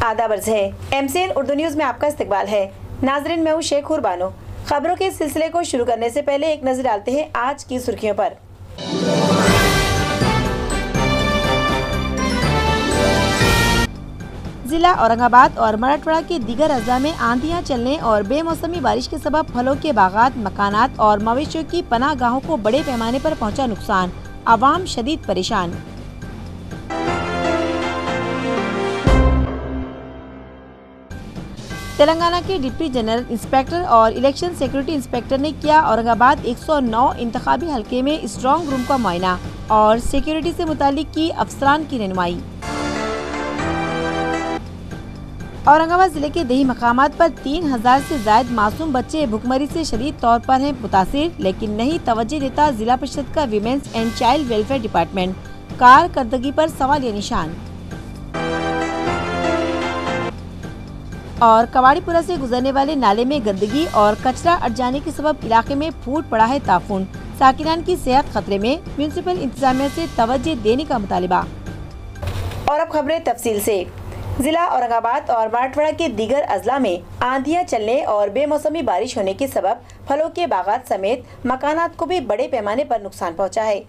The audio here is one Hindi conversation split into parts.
आदाब अर्ज़ है। MCN उर्दू न्यूज़ में आपका इस्तकबाल है। नाज़रीन, मैं हूँ शेख हुरबानो। खबरों के सिलसिले को शुरू करने से पहले एक नज़र डालते हैं आज की सुर्खियों पर। जिला औरंगाबाद और मराठवाड़ा के दीगर अजला में आंधियां चलने और बेमौसमी बारिश के सबब फलों के बागात, मकानात और मवेशियों की पनाह गाहों को बड़े पैमाने पर पहुंचा नुकसान। आवाम शदीद परेशान। तेलंगाना के डिप्टी जनरल इंस्पेक्टर और इलेक्शन सिक्योरिटी इंस्पेक्टर ने किया औरंगाबाद 109 इंतखाबी हलके में स्ट्रांग रूम का मुआयना और सिक्योरिटी से मुतालिक की अफसरान की रहनुमाई। औरंगाबाद जिले के दही मकामात पर 3000 से ज्यादा मासूम बच्चे भुखमरी से शदीद तौर पर हैं मुतासिर, लेकिन नहीं तवज्जो देता जिला परिषद का women's and child welfare department. कारकर्दगी पर सवालिया निशान। और कवाड़ीपुरा से गुजरने वाले नाले में गंदगी और कचरा अट जाने के सबब इलाके में फूट पड़ा है ताफून। साकिनान की सेहत खतरे में, म्यूनिसिपल इंतजामिया से तवज्जो देने का मुतालिबा। और अब खबरें तफसील से। जिला औरंगाबाद और मराठवाड़ा के दीगर अजला में आंधियां चलने और बेमौसमी बारिश होने के सबब फलों के बागात समेत मकानात को भी बड़े पैमाने पर नुकसान पहुंचा है।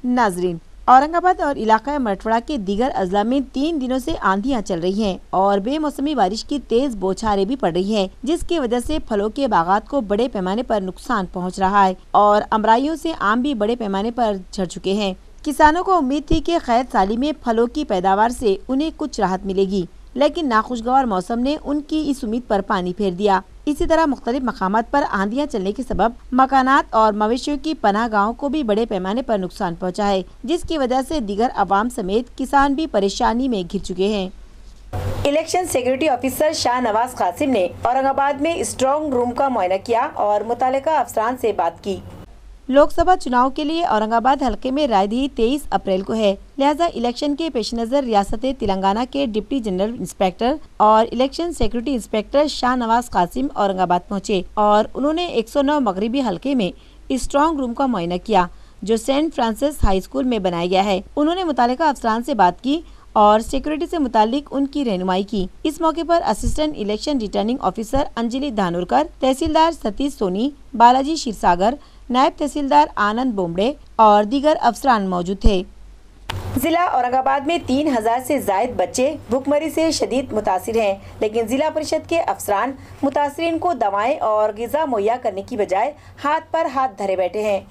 नाजरीन, औरंगाबाद और इलाका मराठवाड़ा के दीगर अजला में 3 दिनों से आंधियां चल रही हैं और बेमौसमी बारिश की तेज बौछारें भी पड़ रही हैं, जिसकी वजह से फलों के बागात को बड़े पैमाने पर नुकसान पहुंच रहा है और अमराइयों से आम भी बड़े पैमाने पर झड़ चुके हैं। किसानों को उम्मीद थी कि खैर साली में फलों की पैदावार से उन्हें कुछ राहत मिलेगी, लेकिन नाखुशगवार मौसम ने उनकी इस उम्मीद पर पानी फेर दिया। इसी तरह मुख्तलिफ मकामात पर आंधियां चलने के सबब मकानात और मवेशियों की पनाह गाहों को भी बड़े पैमाने पर नुकसान पहुंचा है, जिसकी वजह से दीगर अवाम समेत किसान भी परेशानी में घिर चुके हैं। Election security officer Shahnawaz Qasim ने औरंगाबाद में स्ट्रांग रूम का मुआयना किया और मुतालिका अफसरान से बात की। लोकसभा चुनाव के लिए औरंगाबाद हलके में रायदही 23 अप्रैल को है, लिहाजा इलेक्शन के पेश नज़र रियासत तेलंगाना के डिप्टी जनरल इंस्पेक्टर और election security inspector Shahnawaz Qasim Aurangabad पहुंचे और उन्होंने 109 मगरिबी हलके में स्ट्रांग रूम का मुआयना किया, जो सेंट फ्रांसिस हाई स्कूल में बनाया गया है। उन्होंने मुतालिका अफसरान से बात की और सिक्योरिटी से मुतालिक उनकी रहनुमाई की। इस मौके पर assistant election returning officer Anjali Dhanorkar, तहसीलदार सतीश सोनी, बालाजी क्षीरसागर, नायब तहसीलदार आनंद बोमड़े और दीगर अफसरान मौजूद थे। जिला औरंगाबाद में 3000 से जायद बच्चे भुखमरी से शदीद मुतासिर हैं, लेकिन जिला परिषद के अफसरान मुतासिरीन को दवाएं और ग़िज़ा मुहैया करने की बजाय हाथ पर हाथ धरे बैठे हैं।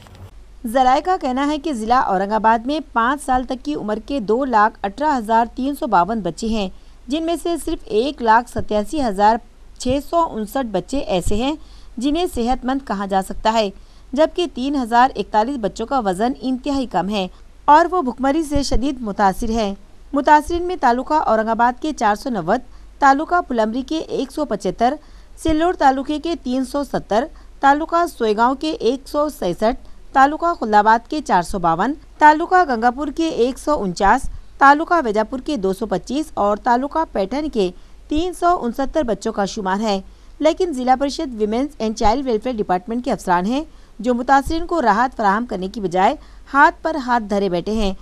ज़राए का कहना है कि जिला औरंगाबाद में 5 साल तक की उम्र के 2,18,352 बच्चे हैं, जिनमें से सिर्फ 1,87,659 बच्चे ऐसे हैं जिन्हें सेहतमंद कहा जा सकता है, जबकि 3,041 बच्चों का वजन इंतहाई कम है और वो भुखमरी से शदीद मुतासिर है। मुतासिरीन में तालुका औरंगाबाद के 490, तालुका फुलंब्री के 175, सिल्लोड तालुके के 370, तालुका सोयगांव के 166, तालुका खुल्लाबाद के 452, तालुका गंगापुर के 149, तालुका वेजापुर के 225 और तालुका पैठन के 369 बच्चों का शुमार है। लेकिन जिला परिषद women's and child welfare department के अफसरान हैं जो मुतासिरीन को राहत फराहम करने की बजाय हाथ पर हाथ धरे बैठे हैं।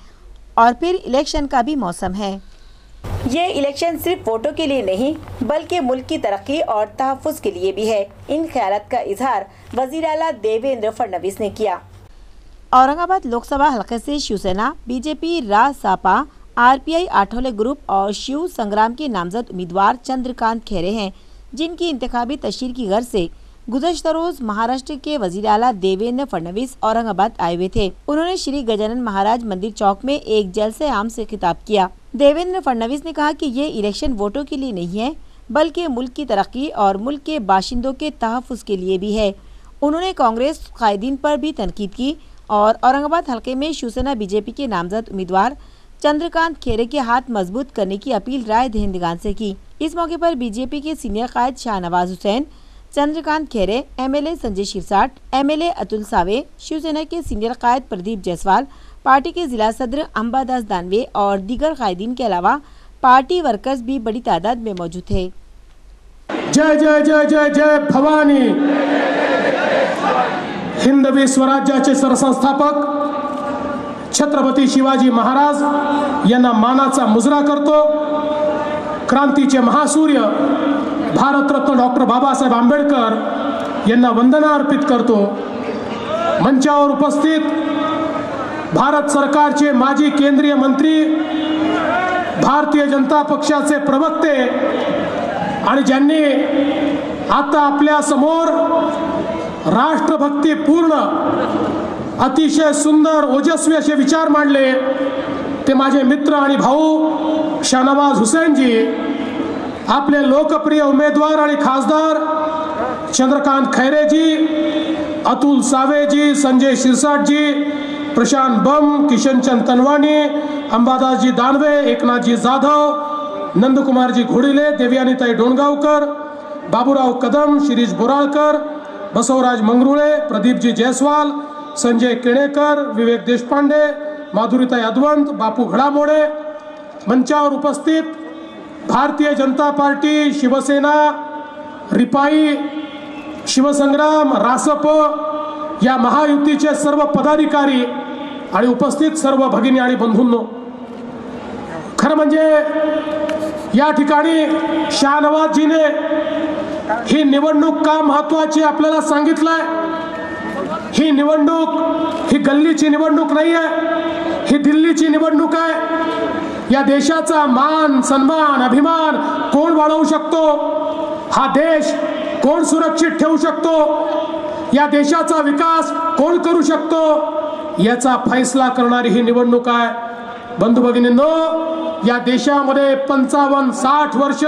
और फिर इलेक्शन का भी मौसम है। ये इलेक्शन सिर्फ वोटों के लिए नहीं बल्कि मुल्क की तरक्की और तहफ़्फ़ुज़ के लिए भी है। इन ख्यालात का इजहार वज़ीर आला देवेंद्र फडणवीस ने किया। औरंगाबाद लोकसभा हलके से Shiv Sena, BJP, Rasapa, RPI Athawale group और शिव संग्राम के नामजद उम्मीदवार चंद्रकांत खैरे हैं, जिनकी इंतखाबी तशहीर की गर्ज से गुज़श्ता रोज महाराष्ट्र के वज़ीर आला देवेंद्र फडणवीस औरंगाबाद आए हुए थे। उन्होंने श्री गजानन महाराज मंदिर चौक में एक जलसे आम से खिताब किया। देवेंद्र फडणवीस ने कहा कि ये इलेक्शन वोटों के लिए नहीं है बल्कि मुल्क की तरक्की और मुल्क के बाशिंदों के तहफ़्फ़ुज़ के लिए भी है। उन्होंने कांग्रेस कायदीन पर भी तनकीद की और औरंगाबाद हलके में शिवसेना बीजेपी के नामजद उम्मीदवार चंद्रकांत खैरे के हाथ मजबूत करने की अपील राय दहिंदगान से की। इस मौके पर बीजेपी के सीनियर कायद शाहनवाज हुसैन, चंद्रकांत खैरे, MLA संजय शिरसाट, MLA अतुल सावे, शिवसेना के सीनियर कायद प्रदीप जायसवाल, पार्टी के जिला सदर अंबादास दानवे और दीगर कायदीन के अलावा पार्टी वर्कर्स भी बड़ी तादाद में मौजूद थे। जय जय जय जय जय भवानी। हिंदवी स्वराज्याचे सरसंस्थापक छत्रपती शिवाजी महाराज यांना मानाचा मुजरा करतो। क्रांतीचे महासूर्य भारतरत्न डॉक्टर बाबासाहेब आंबेडकर यांना वंदना अर्पित करतो। मंचावर उपस्थित भारत सरकारचे माजी केंद्रीय मंत्री, भारतीय जनता पक्षाचे प्रवक्ते आणि ज्यांनी आता आपल्या समोर राष्ट्रभक्तीपूर्ण अतिशय सुंदर ओजस्वी असे विचार मांडले ते माझे मित्र आणि भाऊ शाहनवाज हुसेनजी, आपले लोकप्रिय उमेदवार आणि खासदार चंद्रकांत खैरेजी, अतुल सावेजी, संजय शिरसाटजी, प्रशांत बम, किशनचंद तनवानी, अंबादासजी दानवे, एकनाथजी जाधव, नंदकुमारजी घोडिले, देवयानीताई डोणगावकर, बाबूराव कदम, शिरीष बोराळकर, बसवराज मंगरुळे, प्रदीपजी जयस्वाल, संजय केणेकर, विवेक देशपांडे, माधुरीताई अद्वंत, बापू घडामोडे, मंचावर उपस्थित भारतीय जनता पार्टी, शिवसेना, रिपाई, शिवसंग्राम, रासप या महायुतीचे सर्व पदाधिकारी आणि उपस्थित सर्व भगिनी आणि बंधूंनो, खरं म्हणजे या ठिकाणी शाहनवाजजीने ही निवडणूक का महत्वाची आपल्याला सांगितलंय। ही निवडणूक ही गल्लीची निवडणूक नाही आहे, ही दिल्लीची निवडणूक आहे। या देशाचा मान सन्मान अभिमान कोण वाढवू शकतो, हा देश कोण सुरक्षित ठेवू शकतो, या देशाचा विकास कोण करू शकतो, याचा फैसला करणारी ही निवडणूक आहे। बंधू भगिनींनो, या देशामध्ये 55-60 वर्ष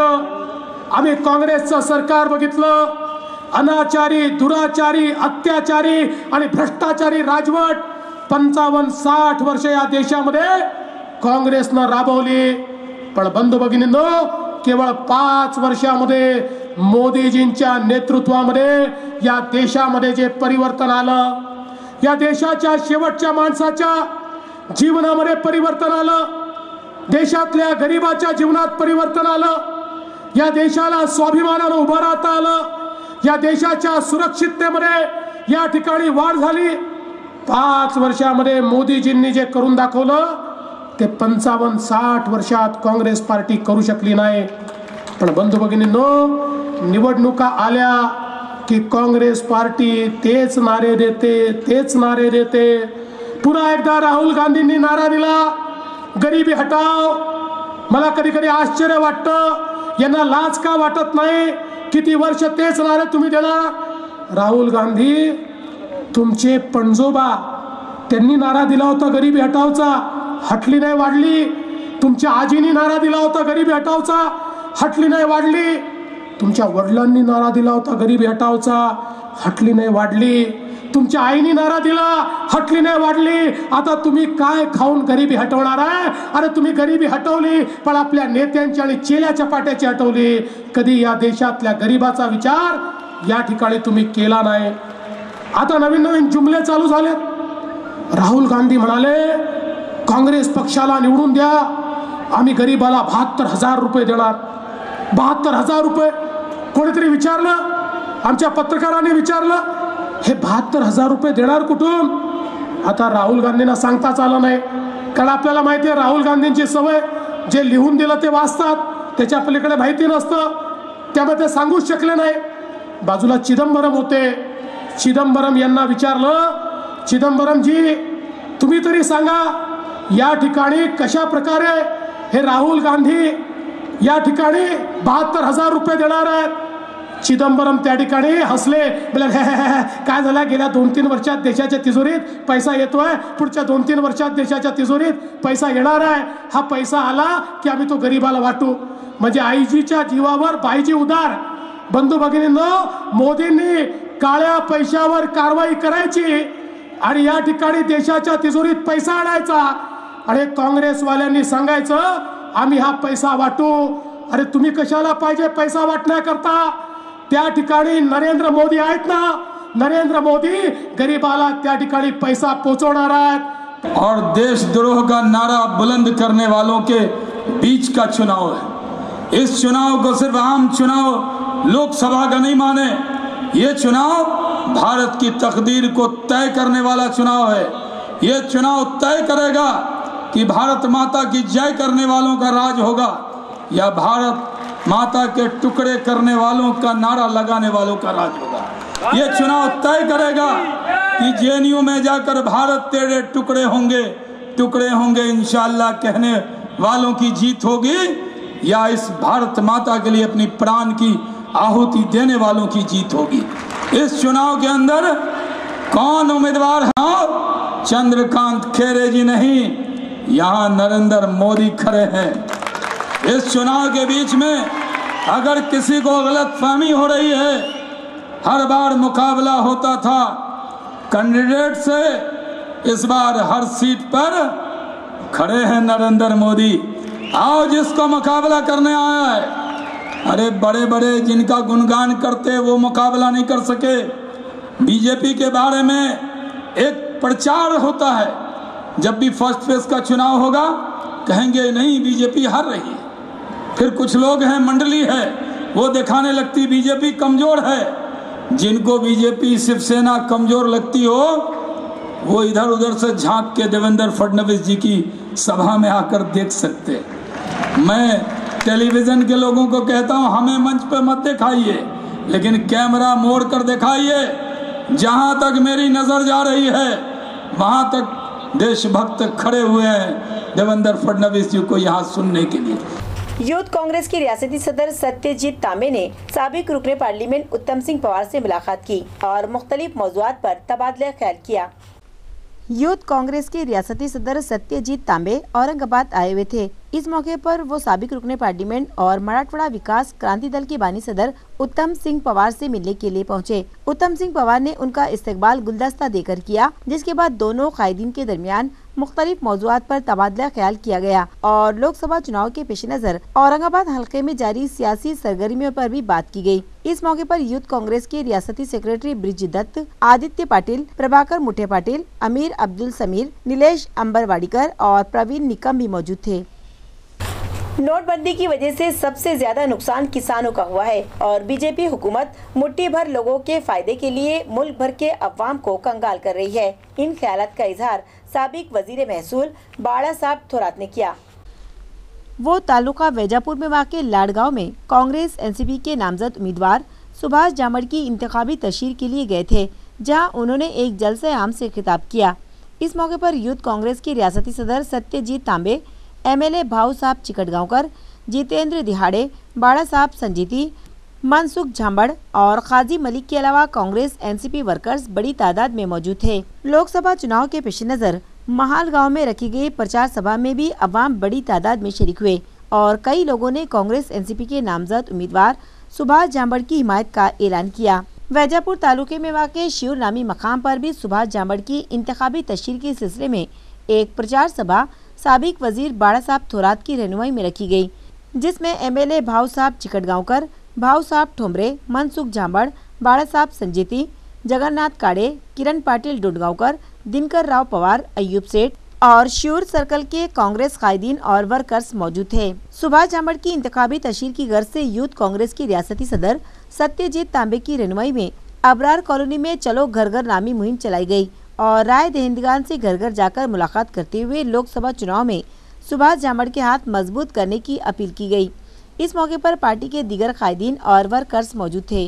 आम्ही काँग्रेसचं सरकार बघितलं। अनाचारी, दुराचारी, अत्याचारी आणि भ्रष्टाचारी राजवट 55-60 वर्ष या देशामध्ये काँग्रेसनं राबवली। पण बंधू भगिनींनो, केवळ 5 वर्षामध्ये मोदीजींच्या नेतृत्वामध्ये या देशामध्ये जे परिवर्तन आलं, या देशाच्या शेवटच्या माणसाच्या जीवनामध्ये परिवर्तन आलं, देशातल्या गरिबाच्या जीवनात परिवर्तन आलं, या देशाला स्वाभिमानानं उभं राहता आलं, या देशाच्या सुरक्षिततेमध्ये या ठिकाणी वाढ झाली। 5 वर्षामध्ये मोदीजींनी जे करून दाखवलं ते 55-60 वर्षात काँग्रेस पार्टी करू शकली नाही। पण बंधू भगिनींनो, निवडणुका आल्या की काँग्रेस पार्टी तेच नारे देते। पुन्हा एकदा राहुल गांधींनी नारा दिला, गरिबी हटाओ। मला कधी कधी आश्चर्य वाटतं, यांना लाज का वाटत नाही? किती वर्ष तेच नारे तुम्ही देणार? राहुल गांधी तुमचे पणजोबा, त्यांनी नारा दिला होता गरिबी हटाओचा, हटली नाही वाढली। तुमच्या आजीनी नारा दिला होता गरिबी हटाओचा, हटली नाही वाढली। तुमच्या वडिलांनी नारा दिला होता गरिबी हटाओचा, हटली नाही वाढली। तुमच्या आईनी नारा दिला, हटली नाही वाढली। आता तुम्ही काय खाऊन गरिबी हटवणार आहे? अरे तुम्ही गरिबी हटवली, पण आपल्या नेत्यांची आणि चेल्याच्या पाट्याची हटवली। कधी या देशातल्या गरिबाचा विचार या ठिकाणी तुम्ही केला नाही। आता नवीन जुमले चालू झालेत। राहुल गांधी म्हणाले, काँग्रेस पक्षाला निवडून द्या, आम्ही गरीबाला 72,000 रुपये देणार। 72,000 रुपये? कोणीतरी विचारलं, आमच्या पत्रकारांनी विचारलं, हे 72,000 रुपये देणार कुठून? आता राहुल गांधींना सांगताच आलं नाही, कारण आपल्याला माहिती आहे राहुल गांधींची सवय, जे लिहून दिलं ते वाचतात, त्याच्या पलीकडे माहिती नसतं, त्यामुळे ते सांगूच शकले नाही। बाजूला चिदंबरम होते, चिदंबरम यांना विचारलं, चिदंबरमजी तुम्ही तरी सांगा, या ठिकाणी कशा प्रकारे हे राहुल गांधी या ठिकाणी 72,000 रुपये देणार आहेत? चिदंबरम त्या ठिकाणी हसले, बोले काय झालं, गेल्या 2-3 वर्षात देशाच्या तिजोरीत पैसा येतोय, पुढच्या 2-3 वर्षात देशाच्या तिजोरीत पैसा येणार आहे। हा पैसा आला की आम्ही तो गरीबाला वाटू। म्हणजे आईजीच्या जीवावर बाईजी उदार। बंधू भगिनींनो, मोदींनी काळ्या पैशावर कारवाई करायची आणि या ठिकाणी देशाच्या तिजोरीत पैसा आणायचा, आणि काँग्रेसवाल्यांनी सांगायचं आम्ही हा पैसा वाटू। अरे तुम्ही कशाला पाहिजे पैसा वाटण्याकरता? त्या ठिकाणी नरेंद्र मोदी आहेत ना, नरेंद्र मोदी गरीबाला त्या ठिकाणी पैसा पोहोचवणार आहेत। और देशद्रोह का नारा बुलंद करने वालों के बीच का चुनाव है। इस चुनाव को सिर्फ आम चुनाव लोकसभा का नहीं माने, ये चुनाव भारत की तकदीर को तय करने वाला चुनाव है। ये चुनाव तय करेगा कि भारत माता की जय करने वालों का राज होगा या भारत माता के टुकड़े करने वालों का नारा लगाने वालों का राज होगा। ये चुनाव तय करेगा कि जेएनयू में जाकर भारत तेरे टुकड़े होंगे इंशाअल्लाह कहने वालों की जीत होगी, या इस भारत माता के लिए अपनी प्राण की आहुति देने वालों की जीत होगी। इस चुनाव के अंदर कौन उम्मीदवार है? चंद्रकांत खैरे जी नहीं, यहाँ नरेंद्र मोदी खड़े हैं। इस चुनाव के बीच में अगर किसी को गलतफहमी हो रही है, हर बार मुकाबला होता था कैंडिडेट से, इस बार हर सीट पर खड़े हैं नरेंद्र मोदी। आओ जिसको मुकाबला करने आया है। अरे बड़े बड़े जिनका गुणगान करते वो मुकाबला नहीं कर सके। बीजेपी के बारे में एक प्रचार होता है, जब भी फर्स्ट फेज का चुनाव होगा कहेंगे नहीं बीजेपी हार रही है। फिर कुछ लोग हैं, मंडली है, वो दिखाने लगती बीजेपी कमजोर है। जिनको बीजेपी शिवसेना कमजोर लगती हो वो इधर उधर से झांक के देवेंद्र फडणवीस जी की सभा में आकर देख सकते। मैं टेलीविजन के लोगों को कहता हूं हमें मंच पे मत दिखाइए, लेकिन कैमरा मोड़ कर दिखाइए। जहां तक मेरी नजर जा रही है वहां तक देशभक्त खड़े हुए हैं देवेंद्र फडणवीस जी को यहाँ सुनने के लिए। यूथ कांग्रेस के रियासती सदर सत्यजीत तांबे ने साबिक रुकने पार्लियामेंट उत्तम सिंह पवार से मुलाकात की और मुख्तलिफ मौज़ूआत पर तबादला ख्याल किया। यूथ कांग्रेस के रियासती सदर सत्यजीत तांबे औरंगाबाद आए हुए थे। इस मौके पर वो साबिक रुकने पार्लियामेंट और मराठवाड़ा विकास क्रांति दल के बानी सदर उत्तम सिंह पवार से मिलने के लिए पहुंचे। उत्तम सिंह पवार ने उनका इस्तकबाल गुलदस्ता देकर किया, जिसके बाद दोनों कायदीन के दरमियान मुख्तलिफ मौज़ूआत पर तबादला ख्याल किया गया और लोकसभा चुनाव के पेश नज़र औरंगाबाद हल्के में जारी सियासी सरगर्मियों पर भी बात की गई। इस मौके पर यूथ कांग्रेस के रियासती सेक्रेटरी ब्रिज दत्त, आदित्य पाटिल, प्रभाकर मुठे पाटिल, अमीर अब्दुल समीर, नीलेश अंबरवाड़ीकर और प्रवीण निकम भी मौजूद थे। नोटबंदी की वजह से सबसे ज्यादा नुकसान किसानों का हुआ है और बीजेपी हुकूमत मुट्ठी भर लोगों के फायदे के लिए मुल्क भर के अवाम को कंगाल कर रही है। इन ख्यालात का इजहार साबिक वजीर महसूल बाड़ा साहब थोरात ने किया। वो तालुका वैजापुर में वाक़े लाड़गांव में कांग्रेस एनसीपी के नामजद उम्मीदवार सुभाष जामड़ की इंतखाबी तशहीर के लिए गए थे, जहां उन्होंने एक जलसे आम से खिताब किया। इस मौके पर यूथ कांग्रेस के रियासती सदर सत्यजीत तांबे, एमएलए भाऊ साहब चिकटगांवकर, जितेंद्र दिहाड़े, बाड़ा साहब संजीती, मनसुख झांबड़ और काजी मलिक के अलावा कांग्रेस एनसीपी वर्कर्स बड़ी तादाद में मौजूद थे। लोकसभा चुनाव के पेश नज़र महाल गांव में रखी गई प्रचार सभा में भी अवाम बड़ी तादाद में शरीक हुए और कई लोगों ने कांग्रेस एनसीपी के नामजद उम्मीदवार सुभाष जामड़ की हिमायत का ऐलान किया। वैजापुर तालुके में वाक़े शिवर नामी मकाम पर भी सुभाष जामड़ की इंतखाबी तशहीर के सिलसिले में एक प्रचार सभा साबिक वजीर बाड़ा साहब थोरात की रहनुमाई में रखी गई, जिसमें एमएलए भाऊ साहब चिकटगांवकर, भाऊ साहब ठोमरे, मनसुख झांबड़, बाड़ा साहब संजीती, जगन्नाथ काड़े, किरण पाटिल डुडगांवकर, दिनकर राव पवार, अयूब सेठ और शिवर सर्कल के कांग्रेस कायदीन और वर्कर्स मौजूद थे। सुभाष जामड़ की इंतखाबी तशहीर की गर्ज से यूथ कांग्रेस की रियासती सदर सत्यजीत तांबे की रहनुमाई में अबरार कॉलोनी में चलो घर घर नामी मुहिम चलाई गई और राय दहिंदगान से घर घर जाकर मुलाकात करते हुए लोकसभा चुनाव में सुभाष जामड़ के हाथ मजबूत करने की अपील की गई। इस मौके पर पार्टी के दीगर कायदीन और वर्कर्स मौजूद थे।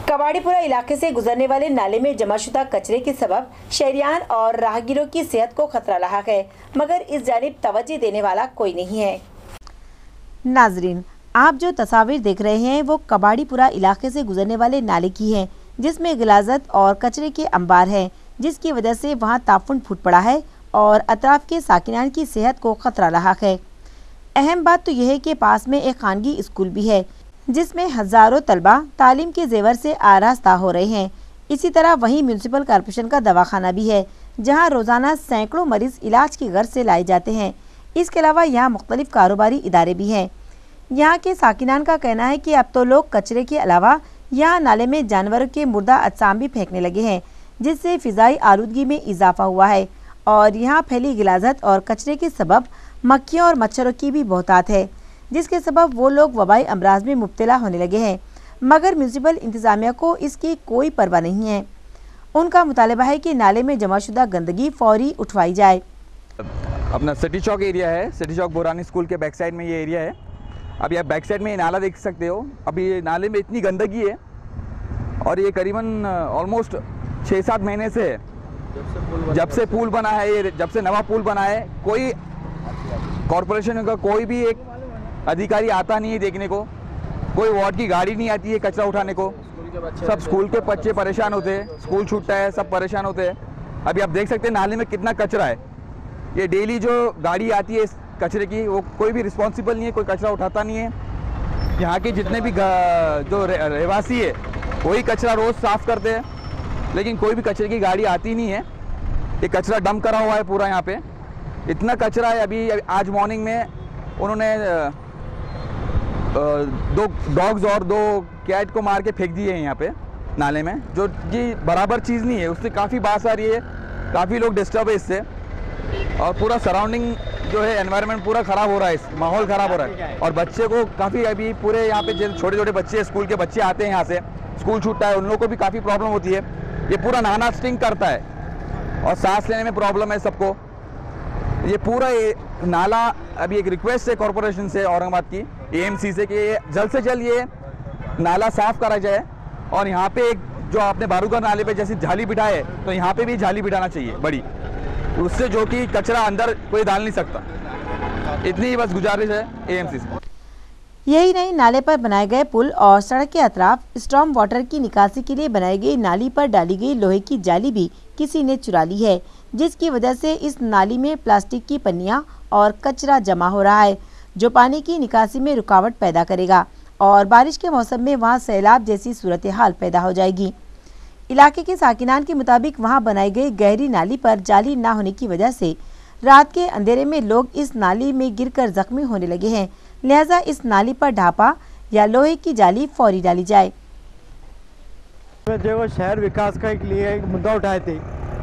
कबाड़ीपुरा इलाके से गुजरने वाले नाले में जमाशुदा कचरे के सबब शहरियान और राहगीरों की सेहत को खतरा लाक है, मगर इस जानिब तवज्जो देने वाला कोई नहीं है। नाजरीन, आप जो तस्वीर देख रहे हैं वो कबाड़ीपुरा इलाके से गुजरने वाले नाले की है, जिसमें गिलाजत और कचरे के अंबार है, जिसकी वजह से वहां ताफुन फूट पड़ा है और अतराफ के साकिनान की सेहत को खतरा लाक है। अहम बात तो यह है कि पास में एक खानगी स्कूल भी है, जिसमें हजारों तलबा तालीम के जेवर से आरास्ता हो रहे हैं। इसी तरह वहीं म्यूनसिपल कॉर्पोरेशन का दवाखाना भी है, जहां रोजाना सैकड़ों मरीज इलाज की गर्ज से लाए जाते हैं। इसके अलावा यहाँ मुख्तलिफ कारोबारी इदारे भी हैं। यहाँ के साकिनान का कहना है कि अब तो लोग कचरे के अलावा यहाँ नाले में जानवरों के मुर्दा अजसाम भी फेंकने लगे हैं, जिससे फिजाई आलूदगी में इजाफा हुआ है और यहाँ फैली गिलाजत और कचरे के सबब मक्खियों और मच्छरों की भी बहुतात है, जिसके सबब वो लोग वबाई अमराज में मुब्तला होने लगे हैं, मगर म्यूनसिपल इंतजामिया को इसकी कोई परवाह नहीं है। उनका मुतालबा है कि नाले में जमाशुदा गंदगी फौरी उठवाई जाए। अपना सिटी चौक एरिया है, सिटी चौक बोरानी स्कूल के बैक साइड में ये एरिया है। अभी आप बैक साइड में नाला देख सकते हो। अभी ये नाले में इतनी गंदगी है और ये करीबन ऑलमोस्ट 6-7 महीने से है, जब से पुल बना है, ये जब से नवा पुल बना है, कोई कॉरपोरेशन का कोई भी एक अधिकारी आता नहीं है देखने को, कोई वार्ड की गाड़ी नहीं आती है कचरा उठाने को। सब स्कूल के बच्चे परेशान होते हैं, स्कूल छूटता है, सब परेशान होते हैं। अभी आप देख सकते हैं नाले में कितना कचरा है। ये डेली जो गाड़ी आती है इस कचरे की, वो कोई भी रिस्पॉन्सिबल नहीं है, कोई कचरा उठाता नहीं है। यहाँ के जितने भी जो रहवासी है वही कचरा रोज़ साफ़ करते हैं, लेकिन कोई भी कचरे की गाड़ी आती नहीं है। ये कचरा डंप करा हुआ है पूरा यहाँ पे, इतना कचरा है। अभी आज मॉर्निंग में उन्होंने 2 डॉग्स और 2 कैट को मार के फेंक दिए हैं यहाँ पे नाले में, जो कि बराबर चीज़ नहीं है। उससे काफ़ी बात आ रही है, काफ़ी लोग डिस्टर्ब है इससे, और पूरा सराउंडिंग जो है एनवायरनमेंट पूरा ख़राब हो रहा है, माहौल ख़राब हो रहा है। और बच्चे को काफ़ी, अभी पूरे यहाँ पे जो छोटे छोटे बच्चे स्कूल के बच्चे आते हैं यहाँ से, स्कूल छूटता है, उन लोगों को भी काफ़ी प्रॉब्लम होती है। ये पूरा नाना स्टिंग करता है और सांस लेने में प्रॉब्लम है सबको। ये पूरा ये नाला, अभी एक रिक्वेस्ट है कॉरपोरेशन से, औरंगाबाद की एएमसी से, कि जल्द से जल्द ये नाला साफ़ करा जाए। और यहाँ पे एक जो आपने बारूगर नाले पे जैसी जाली बिठाए, तो यहाँ पे भी जाली बिठाना चाहिए बड़ी, उससे जो कि कचरा अंदर कोई डाल नहीं सकता। इतनी ही बस गुजारिश है एएमसी से। यही नहीं, नाले पर बनाए गए पुल और सड़क के अतराफ स्टॉर्म वाटर की निकासी के लिए बनाई गई नाली पर डाली गई लोहे की जाली भी किसी ने चुरा ली है, जिसकी वजह से इस नाली में प्लास्टिक की पन्नियां और कचरा जमा हो रहा है, जो पानी की निकासी में रुकावट पैदा करेगा और बारिश के मौसम में वहां सैलाब जैसी सूरत हाल पैदा हो जाएगी। इलाके के साकिनान के मुताबिक वहां बनाई गई गहरी नाली पर जाली न होने की वजह से रात के अंधेरे में लोग इस नाली में गिरकर जख्मी होने लगे हैं। लिहाजा इस नाली पर ढापा या लोहे की जाली फौरी डाली जाए। जो शहर विकास का लिए एक मुद्दा उठाए थे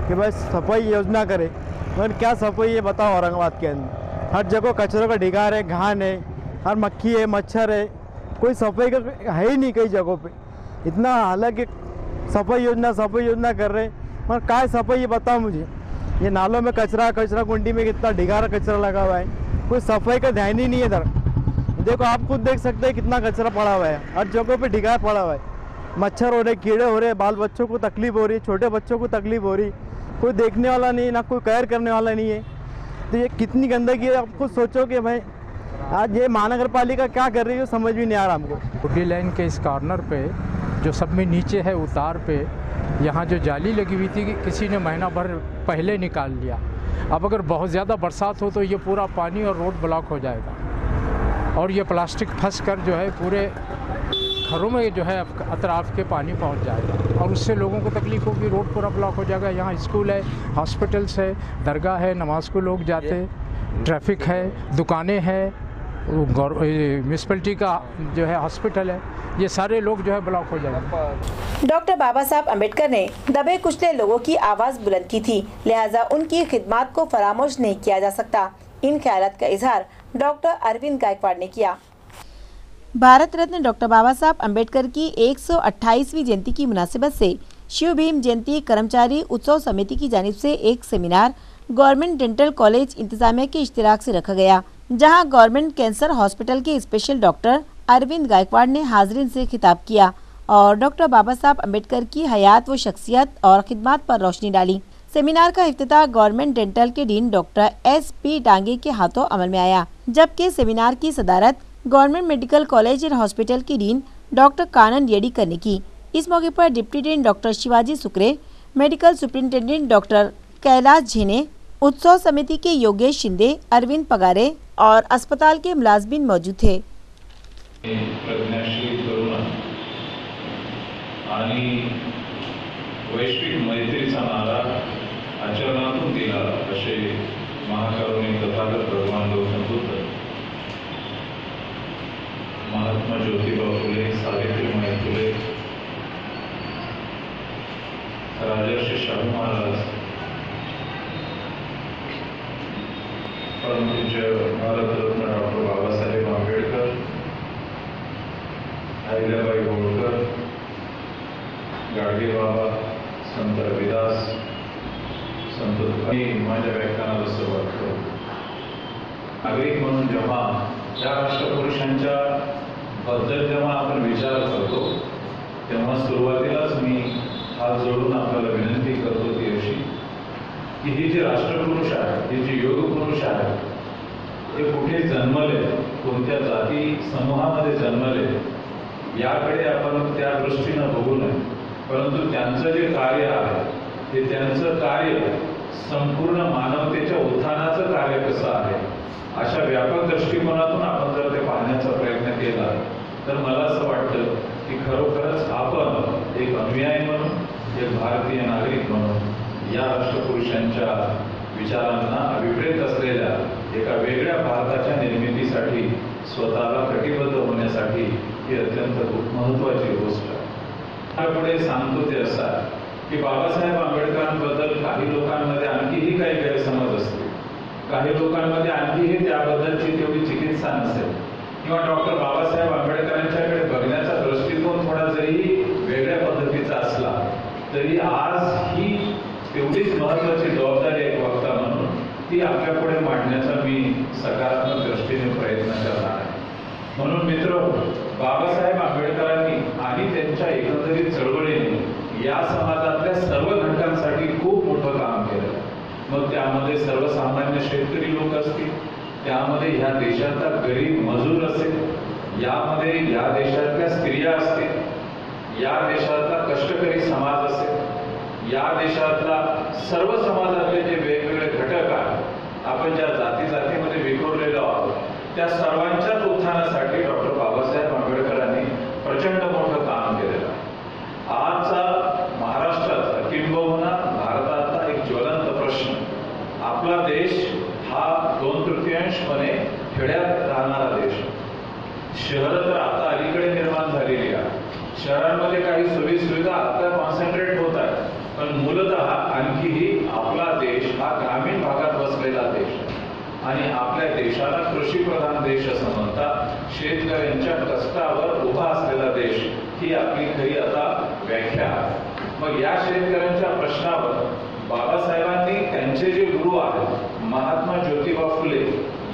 कि बस सफाई योजना करे, मगर क्या सफाई ये बताओ। औरंगाबाद के अंदर हर जगह कचरों का ढिगार है, घान है, हर मक्खी है, मच्छर है, कोई सफाई का है ही नहीं कई जगहों पे। इतना हालांकि सफाई योजना कर रहे हैं, मगर क्या सफाई ये बताओ मुझे। ये नालों में कचरा कुंडी में कितना ढिगारा कचरा लगा हुआ है, कोई सफाई का ध्यान ही नहीं है इधर। देखो आप खुद देख सकते हैं कितना कचरा पड़ा हुआ है, हर जगह पे ढिगार पड़ा हुआ है, मच्छर हो रहे, कीड़े हो रहे, बाल बच्चों को तकलीफ हो रही है, छोटे बच्चों को तकलीफ हो रही, कोई देखने वाला नहीं, ना कोई केयर करने वाला नहीं है। तो ये कितनी गंदगी है, आप खुद सोचो कि भाई आज ये महानगर पालिका क्या कर रही है, समझ भी नहीं आ रहा हमको। पुटी लाइन के इस कॉर्नर पे जो सब में नीचे है उतार पे, यहाँ जो जाली लगी हुई थी किसी ने महीना भर पहले निकाल लिया। अब अगर बहुत ज़्यादा बरसात हो तो ये पूरा पानी और रोड ब्लॉक हो जाएगा और ये प्लास्टिक फंस कर जो है पूरे घरों में जो है अतराफ के पानी पहुंच जाएगा और उससे लोगों को तकलीफ होगी। रोड पूरा ब्लॉक हो जाएगा। यहाँ स्कूल है, हॉस्पिटल्स है, दरगाह है, नमाज को लोग जाते, ट्रैफिक है, दुकानें हैं, म्यूनसिपैलिटी का जो है हॉस्पिटल है, ये सारे लोग जो है ब्लॉक हो जाएंगे। डॉक्टर बाबा साहब अम्बेडकर ने दबे कुचले लोगों की आवाज़ बुलंद की थी, लिहाजा उनकी खिदमत को फरामोश नहीं किया जा सकता। इन ख्यालात का इजहार डॉक्टर अरविंद गायकवाड़ ने किया। भारत रत्न डॉक्टर बाबा साहब अम्बेडकर की 128वीं जयंती की मुनासिबत से शिव भीम जयंती कर्मचारी उत्सव समिति की जानिब से एक सेमिनार गवर्नमेंट डेंटल कॉलेज इंतजामिया के इश्तिराक से रखा गया, जहां गवर्नमेंट कैंसर हॉस्पिटल के स्पेशल डॉक्टर अरविंद गायकवाड़ ने हाजरीन से खिताब किया और डॉक्टर बाबा साहब अम्बेडकर की हयात व शख्सियत और खिदमत पर रोशनी डाली। सेमिनार का इफ्तिताह गवर्नमेंट डेंटल के डीन डॉक्टर SP डांगे के हाथों अमल में आया, जबकि सेमिनार की सदारत government medical college and hospital की डीन डॉक्टर कानन येडीकर ने की। इस मौके पर deputy dean doctor Shivaji Sukre, medical superintendent doctor Kailash Jhene, उत्सव समिति के योगेश शिंदे, अरविंद पगारे और अस्पताल के मुलाजमीन मौजूद थे। वैश्विक मैत्रीचा नारा आचरणातून दिला असे महाकरुणी तथागत भगवान गौतम बुद्ध, महात्मा ज्योतिबा फुले, सावित्रीबाई फुले, राजर्षी शाहू महाराज, परमपूज्य भारतरत्न डॉक्टर बाबासाहेब आंबेडकर, अहिल्याबाई होळकर, गाडगे बाबा, संत रविदास, संत माझ्या व्याख्यानाला सुरुवात करू। नागरिक म्हणून जेव्हा या राष्ट्रपुरुषांच्या बद्दल जेव्हा आपण विचार करतो तेव्हा सुरुवातीलाच मी हात जोडून आपल्याला विनंती करतो ती अशी की ही जी राष्ट्रपुरुष आहे, ही जी योगपुरुष आहे, हे कुठे जन्मले, कोणत्या जाती समूहामध्ये जन्मले याकडे आपण त्या दृष्टीनं बघू नये, परंतु त्यांचं जे कार्य आहे ते त्यांचं कार्य संपूर्ण मानवतेच्या उत्थानाचं कार्य कसं आहे अशा व्यापक दृष्टिकोनातून आपण जर ते पाहण्याचा प्रयत्न केला तर मला असं वाटतं की खरोखरच आपण एक अनुयायी म्हणून, एक भारतीय नागरिक म्हणून या राष्ट्रपुरुषांच्या विचारांना अभिप्रेत असलेल्या एका वेगळ्या भारताच्या निर्मितीसाठी स्वतःला कटिबद्ध होण्यासाठी ही अत्यंत महत्त्वाची गोष्ट आहे. त्यापुढे सांगतो ते असं आहे की बाबासाहेब आंबेडकरांबद्दल काही लोकांमध्ये आणखीही काही गैरसमज असते, काही लोकांमध्ये आणखीही त्याबद्दलची तेवढी चिकित्सा नसेल किंवा डॉक्टर बाबासाहेब आंबेडकरांच्याकडे बघण्याचा दृष्टिकोन थोडा जरी वेगळ्या पद्धतीचा असला तरी आज ही तेवढीच महत्त्वाची जबाबदारी एक वक्ता म्हणून ती आपल्यापुढे मांडण्याचा मी सकारात्मक दृष्टीने प्रयत्न करणार आहे. म्हणून मित्र, बाबासाहेब आंबेडकरांनी आणि त्यांच्या एकंदरीत चळवळीने या समाजातल्या सर्व घटकांसाठी खूप मोठं काम केलं. मग त्यामध्ये सर्वसामान्य शेतकरी लोक असतील, त्यामध्ये ह्या देशातला गरीब मजूर असेल, यामध्ये या देशातल्या स्त्रिया असतील, या देशातला कष्टकरी समाज असेल, या देशातला सर्व समाजातले जे वेगवेगळे घटक आहेत, आपण ज्या जाती जातीमध्ये विखुरलेलो आहोत त्या सर्वांच्याच उत्थानासाठी डॉक्टर बाबासाहेब आंबेडकरांनी प्रचंड मोठं काम केलेलं आहे. आजचा महाराष्ट्राचा किंबहुना भारताचा एक ज्वलंत प्रश्न, आपला देश हा 2/3 खेड्यात राहणारा देश. शहरं तर आता अलीकडे निर्माण झालेली आहे, शहरांमध्ये काही सोयी सुविधा आता कॉन्सन्ट्रेट होत आहेत, पण मूलतः आणखीही आपला देश हा ग्रामीण भागात वसलेला देश आणि आपल्या देशाला कृषीप्रधान देश असं म्हणतात. शेतकऱ्यांच्या कष्टावर उभा असलेला देश ही आपली खरी आता व्याख्या. मग या शेतकऱ्यांच्या प्रश्नावर बाबासाहेबांनी त्यांचे जे गुरु आहेत महात्मा ज्योतिबा फुले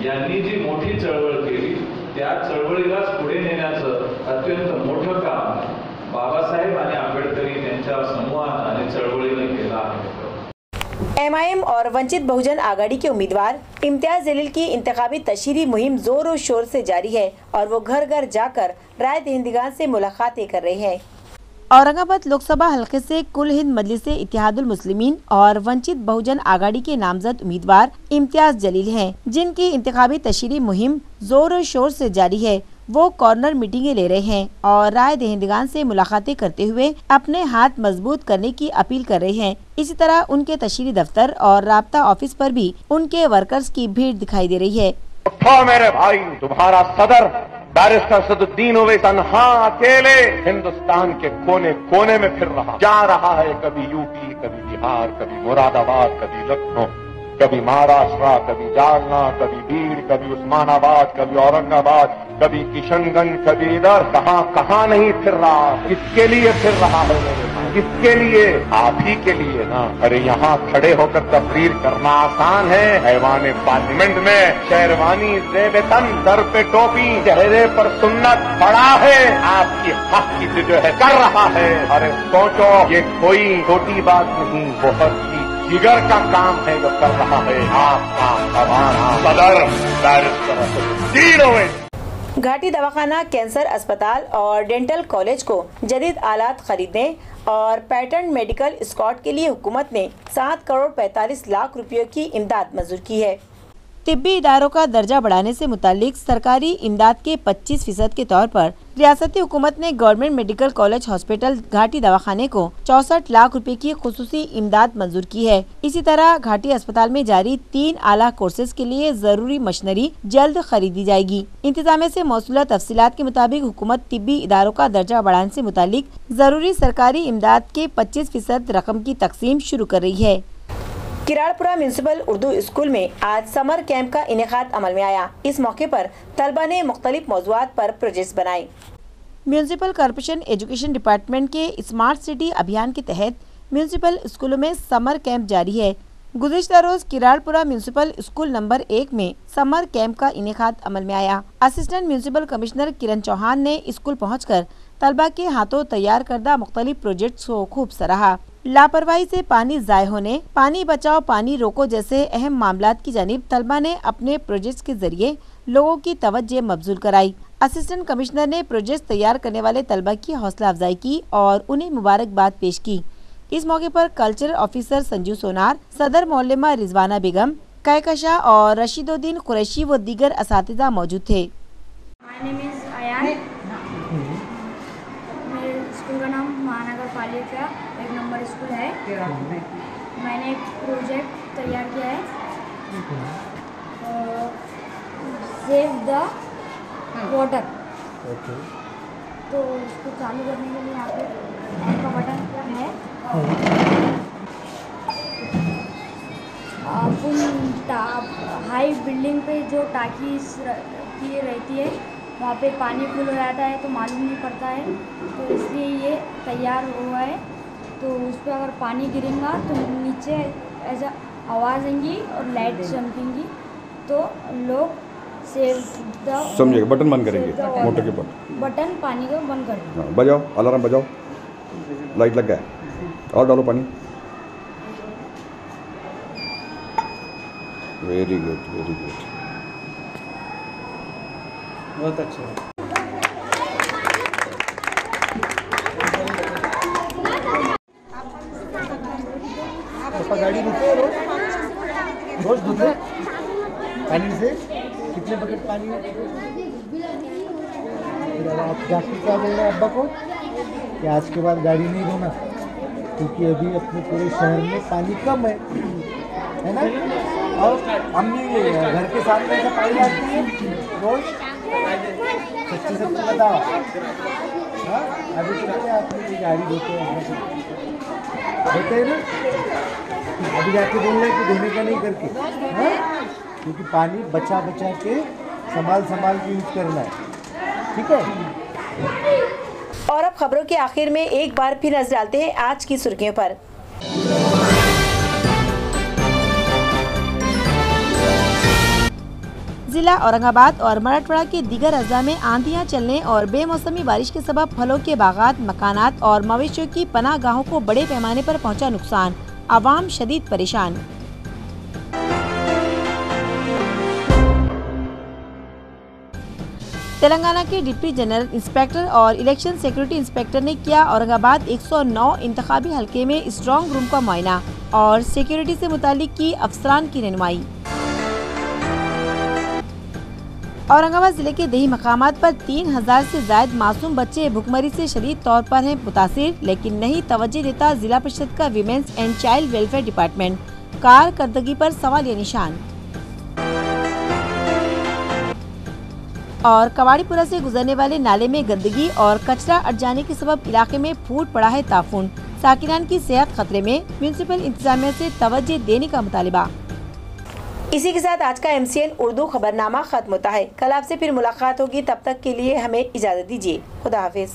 यांनी जी मोठी चळवळ केली त्या चळवळीलाच पुढे नेण्याचं अत्यंत मोठं काम बाबासाहेब आणि आंबेडकरी त्यांच्या समूहानं आणि चळवळीने केलं आहे. MIM और वंचित बहुजन आघाड़ी के उम्मीदवार इम्तियाज जलील की इंतखाबी तशहीरी मुहिम जोर और शोर से जारी है और वो घर घर जाकर राय दहिंदगान से मुलाकातें कर रहे हैं। औरंगाबाद लोकसभा हलके से कुल हिंद मजलिस इत्तेहादुल मुस्लिमीन और वंचित बहुजन आघाड़ी के नामजद उम्मीदवार इम्तियाज जलील हैं, जिनकी इंतखाबी तशहीरी मुहिम जोर और शोर से जारी है। वो कॉर्नर मीटिंगें ले रहे हैं और राय दहिंदगान से मुलाकातें करते हुए अपने हाथ मजबूत करने की अपील कर रहे हैं। इसी तरह उनके तशहीरी दफ्तर और राब्ता ऑफिस पर भी उनके वर्कर्स की भीड़ दिखाई दे रही है। उठो मेरे भाई, तुम्हारा सदर बैरिस्टर सदुद्दीन ओवैसी तन्हा अकेले हिंदुस्तान के कोने कोने में फिर रहा, जा रहा है, कभी यूपी, कभी बिहार, कभी मुरादाबाद, कभी लखनऊ, कभी महाराष्ट्र, कभी जालना, कभी भीड़, कभी उस्मानाबाद, कभी औरंगाबाद, कभी किशनगंज, कभी इधर, कहाँ नहीं फिर रहा। किसके लिए फिर रहा है मेरे भाई? किसके लिए? आप ही के लिए ना। अरे यहाँ खड़े होकर तकरीर करना आसान है, ऐवान पार्लियामेंट में शेरवानी ज़ेब-ए-तन, सर पे टोपी, चेहरे पर सुन्नत पड़ा है, आपकी हक की जो है कर रहा है। अरे सोचो, ये कोई छोटी बात नहीं, बहुत ही जिगर का काम है जो कर रहा है आपका हमारा सदर बैरिस्टर सदुद्दीन ओवैसी। घाटी दवाखाना, कैंसर अस्पताल और डेंटल कॉलेज को जदीद आलात खरीदने और पैटर्न मेडिकल स्क्वाड के लिए हुकूमत ने 7 करोड़ 45 लाख रुपयों की इमदाद मंजूर की है। तिब्बी इदारों का दर्जा बढ़ाने से मुतालिक सरकारी इमदाद के 25% के तौर पर रियासती हुकूमत ने गवर्नमेंट मेडिकल कॉलेज हॉस्पिटल घाटी दवाखाने को 64 लाख रुपए की खुसूसी इमदाद मंजूर की है। इसी तरह घाटी अस्पताल में जारी 3 आला कोर्सेज के लिए जरूरी मशीनरी जल्द खरीदी जाएगी। इंतजामिया से मौसूला तफसीलात के मुताबिक हुकूमत तिब्बी इदारों का दर्जा बढ़ाने से मुतालिक जरूरी सरकारी इमदाद के 25% रकम की तकसीम शुरू कर रही है। किराड़पुरा म्यूनसिपल उर्दू स्कूल में आज समर कैंप का इनेकाद अमल में आया। इस मौके पर तलबा ने मुख्तलिफ मौज़ूआत पर प्रोजेक्ट्स बनाए। म्यूनसिपल कॉर्पोरेशन एजुकेशन डिपार्टमेंट के स्मार्ट सिटी अभियान के तहत म्यूनसिपल स्कूलों में समर कैंप जारी है। गुज़िश्ता रोज किराड़पुरा म्यूनिसिपल स्कूल नंबर 1 में समर कैंप का इनेकाद अमल में आया। असिस्टेंट म्यूनिसिपल कमिश्नर किरण चौहान ने स्कूल पहुंचकर तलबा के हाथों तैयार करदा मुख्तलिफ प्रोजेक्ट्स को खूब सराहा। लापरवाही से पानी ज़ाय होने, पानी बचाओ पानी रोको जैसे अहम मामलात की जानिब तलबा ने अपने प्रोजेक्ट्स के जरिए लोगों की तवज्जो मबजूल कराई। असिस्टेंट कमिश्नर ने प्रोजेक्ट तैयार करने वाले तलबा की हौसला अफजाई की और उन्हें मुबारकबाद पेश की। इस मौके पर कल्चरल ऑफिसर संजू सोनार, सदर मौलमा रिजवाना बेगम, कहकशा और रशीदुद्दीन कुरैशी व दीगर असातिज़ा मौजूद थे। मेरे स्कूल का नाम महानगर पालिका 1 नंबर स्कूल है। मैंने एक प्रोजेक्ट तैयार किया है, सेव द वाटर। तो उसको चालू करने के लिए यहाँ पे का बटन है। हाई बिल्डिंग पे जो टाँकी रहती है वहाँ पे पानी फुल हो जाता है तो मालूम नहीं पड़ता है, तो इसलिए ये तैयार हुआ है। तो उस पर अगर पानी गिरेगा तो नीचे ऐसा आवाज़ आएंगी और लाइट चमकेंगी, तो लोग समझिएगा। बटन बंद करेंगे, मोटर के बटन पानी को बंद करेंगे। बजाओ, अलार्म बजाओ, लाइट लग गया, और डालो पानी। वेरी गुड, वेरी गुड, बहुत अच्छा। गाड़ी धोते रोज धोते पानी से? कितने बकेट पानी है? आप जाके क्या बोल रहे हैं अब्बा को कि आज के बाद गाड़ी नहीं धोना, क्योंकि अभी अपने पूरे शहर में पानी कम है ना? और अम्मी घर के सामने से पानी लाती है रोज। सच्ची बताओ। हाँ, अभी तो क्या अपनी गाड़ी धोते हैं ना? अभी जाके बोल रहे कि धोने का नहीं करके, हाँ? क्योंकि पानी बचा के संभाल के यूज करना है, ठीक है। और अब खबरों के आखिर में एक बार फिर नजर डालते हैं आज की सुर्खियों पर। जिला औरंगाबाद और मराठवाड़ा के दीगर अजला में आंधियां चलने और बेमौसमी बारिश के सबब फलों के बागात, मकानात और मवेशियों की पनाह गाहों को बड़े पैमाने पर पहुंचा नुकसान, आवाम शदीद परेशान। तेलंगाना के डिप्टी जनरल इंस्पेक्टर और इलेक्शन सिक्योरिटी इंस्पेक्टर ने किया औरंगाबाद 109 इंतखाबी हलके में स्ट्रांग रूम का मुआयना और सिक्योरिटी से मुतालिक की अफसरान की रहनुमाई। औरंगाबाद जिले के दही मकामात पर 3000 से ज्यादा मासूम बच्चे भुखमरी से शदीद तौर पर हैं मुतासिर, लेकिन नहीं तवज्जो देता जिला परिषद का women's and child welfare department. कारकर्दगी पर सवालिया निशान। और कवाड़ीपुरा से गुजरने वाले नाले में गंदगी और कचरा अट जाने के सबब इलाके में फूट पड़ा है ताफून। साकिनान की सेहत खतरे में, म्यूनिसिपल इंतजामिया से तवज्जो देने का मुतालिबा। इसी के साथ आज का MCN उर्दू खबरनामा खत्म होता है। कल आपसे फिर मुलाकात होगी, तब तक के लिए हमें इजाजत दीजिए। खुदा हाफिज।